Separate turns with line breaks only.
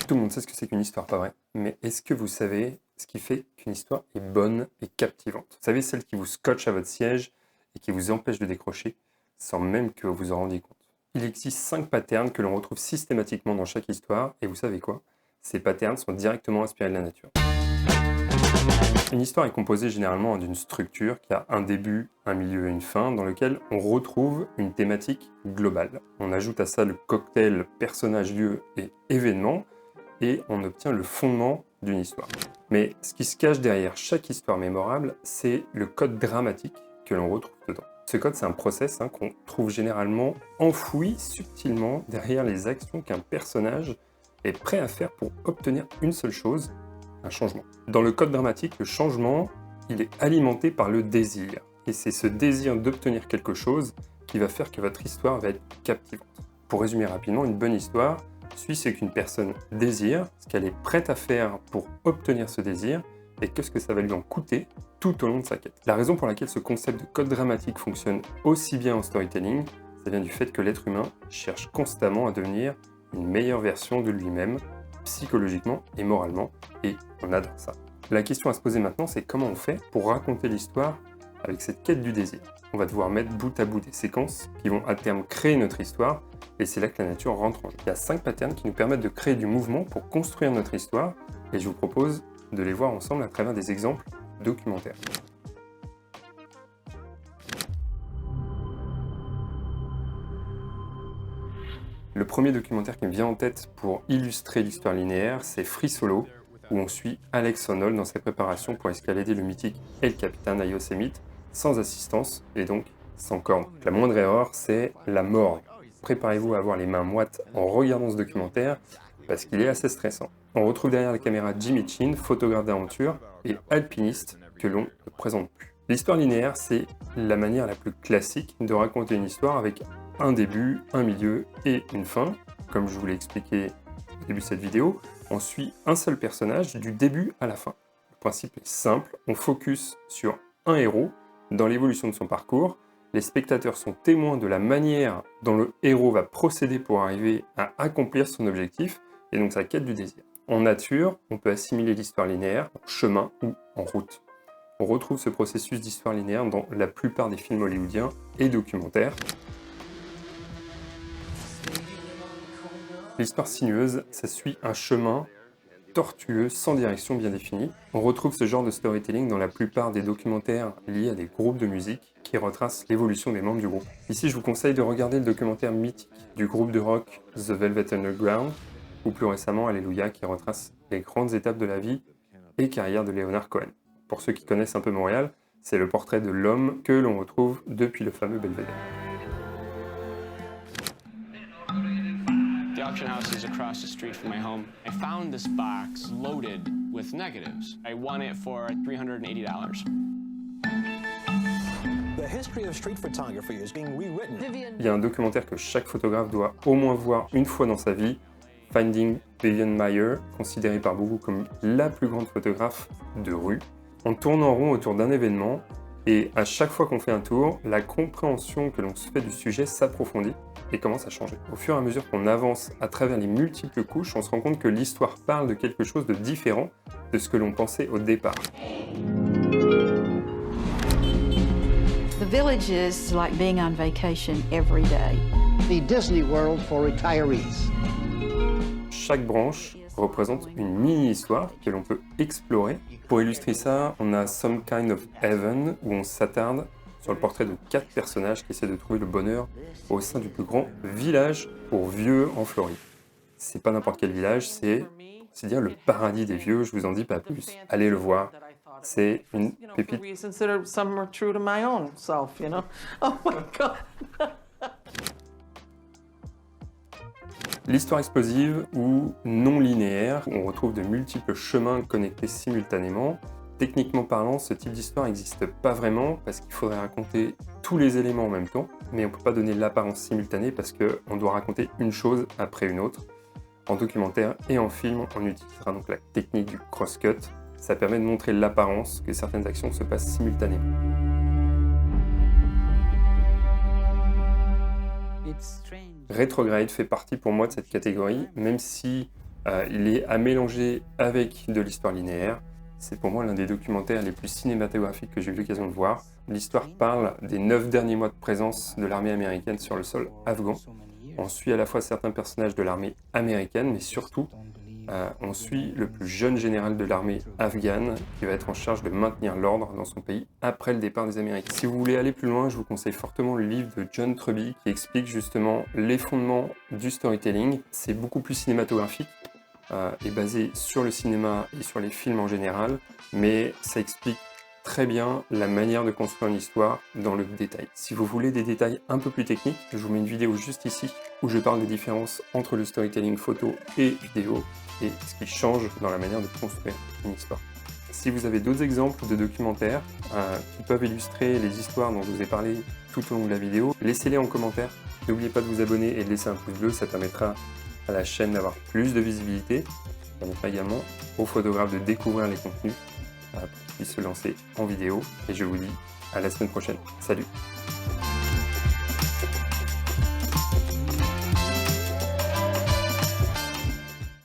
Tout le monde sait ce que c'est qu'une histoire, pas vrai? Mais est-ce que vous savez ce qui fait qu'une histoire est bonne et captivante? Vous savez, celle qui vous scotche à votre siège et qui vous empêche de décrocher sans même que vous vous en rendiez compte. Il existe 5 patterns que l'on retrouve systématiquement dans chaque histoire, et vous savez quoi? Ces patterns sont directement inspirés de la nature. Une histoire est composée généralement d'une structure qui a un début, un milieu et une fin, dans lequel on retrouve une thématique globale. On ajoute à ça le cocktail personnage, lieu et événement, et on obtient le fondement d'une histoire. Mais ce qui se cache derrière chaque histoire mémorable, c'est le code dramatique que l'on retrouve dedans. Ce code, c'est un process qu'on trouve généralement enfoui subtilement derrière les actions qu'un personnage est prêt à faire pour obtenir une seule chose, un changement. Dans le code dramatique, le changement, il est alimenté par le désir. Et c'est ce désir d'obtenir quelque chose qui va faire que votre histoire va être captivante. Pour résumer rapidement, une bonne histoire suit ce qu'une personne désire, ce qu'elle est prête à faire pour obtenir ce désir, et qu'est-ce que ça va lui en coûter tout au long de sa quête. La raison pour laquelle ce concept de code dramatique fonctionne aussi bien en storytelling, ça vient du fait que l'être humain cherche constamment à devenir une meilleure version de lui-même, psychologiquement et moralement, et on adore ça. La question à se poser maintenant, c'est comment on fait pour raconter l'histoire avec cette quête du désir. On va devoir mettre bout à bout des séquences qui vont à terme créer notre histoire, et c'est là que la nature rentre en jeu. Il y a 5 patterns qui nous permettent de créer du mouvement pour construire notre histoire, et je vous propose de les voir ensemble à travers des exemples documentaires. Le premier documentaire qui me vient en tête pour illustrer l'histoire linéaire, c'est Free Solo, où on suit Alex Honnold dans ses préparations pour escalader le mythique El Capitan à Yosemite, sans assistance et donc sans corde. La moindre erreur, c'est la mort. Préparez-vous à avoir les mains moites en regardant ce documentaire, parce qu'il est assez stressant. On retrouve derrière la caméra Jimmy Chin, photographe d'aventure et alpiniste que l'on ne présente plus. L'histoire linéaire, c'est la manière la plus classique de raconter une histoire avec un début, un milieu et une fin. Comme je vous l'ai expliqué au début de cette vidéo, on suit un seul personnage du début à la fin. Le principe est simple, on focus sur un héros dans l'évolution de son parcours. Les spectateurs sont témoins de la manière dont le héros va procéder pour arriver à accomplir son objectif et donc sa quête du désir. En nature, on peut assimiler l'histoire linéaire en chemin ou en route. On retrouve ce processus d'histoire linéaire dans la plupart des films hollywoodiens et documentaires. L'histoire sinueuse, ça suit un chemin tortueux, sans direction bien définie. On retrouve ce genre de storytelling dans la plupart des documentaires liés à des groupes de musique qui retracent l'évolution des membres du groupe. Ici, je vous conseille de regarder le documentaire mythique du groupe de rock The Velvet Underground, ou plus récemment Alléluia, qui retrace les grandes étapes de la vie et carrière de Leonard Cohen. Pour ceux qui connaissent un peu Montréal, c'est le portrait de l'homme que l'on retrouve depuis le fameux Belvédère.
The auction house is across the street from my home. I found this box loaded with negatives. I won it for $380.
The history of street photography is being rewritten.
Il y a un documentaire que chaque photographe doit au moins voir une fois dans sa vie, Finding Vivian Maier, considérée par beaucoup comme la plus grande photographe de rue. On tourne en rond autour d'un événement, et à chaque fois qu'on fait un tour, la compréhension que l'on se fait du sujet s'approfondit et commence à changer. Au fur et à mesure qu'on avance à travers les multiples couches, on se rend compte que l'histoire parle de quelque chose de différent de ce que l'on pensait au départ.
The village is like being on vacation every day.
The Disney World for retirees.
Chaque branche représente une mini-histoire que l'on peut explorer. Pour illustrer ça, on a Some Kind of Heaven, où on s'attarde sur le portrait de 4 personnages qui essaient de trouver le bonheur au sein du plus grand village pour vieux en Floride. C'est pas n'importe quel village, c'est dire le paradis des vieux, je vous en dis pas plus. Allez le voir, c'est une pépite. L'histoire explosive ou non linéaire, où on retrouve de multiples chemins connectés simultanément. Techniquement parlant, ce type d'histoire n'existe pas vraiment parce qu'il faudrait raconter tous les éléments en même temps, mais on ne peut pas donner l'apparence simultanée parce qu'on doit raconter une chose après une autre. En documentaire et en film, on utilisera donc la technique du cross-cut. Ça permet de montrer l'apparence que certaines actions se passent simultanément. Retrograde fait partie pour moi de cette catégorie, même si Il est à mélanger avec de l'histoire linéaire. C'est pour moi l'un des documentaires les plus cinématographiques que j'ai eu l'occasion de voir. L'histoire parle des 9 derniers mois de présence de l'armée américaine sur le sol afghan. On suit à la fois certains personnages de l'armée américaine, mais surtout, on suit le plus jeune général de l'armée afghane qui va être en charge de maintenir l'ordre dans son pays après le départ des Américains. Si vous voulez aller plus loin, je vous conseille fortement le livre de John Truby qui explique justement les fondements du storytelling. C'est beaucoup plus cinématographique et basé sur le cinéma et sur les films en général, mais ça explique très bien la manière de construire une histoire dans le détail. Si vous voulez des détails un peu plus techniques, je vous mets une vidéo juste ici où je parle des différences entre le storytelling photo et vidéo et ce qui change dans la manière de construire une histoire. Si vous avez d'autres exemples de documentaires qui peuvent illustrer les histoires dont je vous ai parlé tout au long de la vidéo, laissez-les en commentaire. N'oubliez pas de vous abonner et de laisser un pouce bleu, ça permettra à la chaîne d'avoir plus de visibilité. Ça permettra également aux photographes de découvrir les contenus pour qu'ils puissent se lancer en vidéo. Et je vous dis à la semaine prochaine. Salut!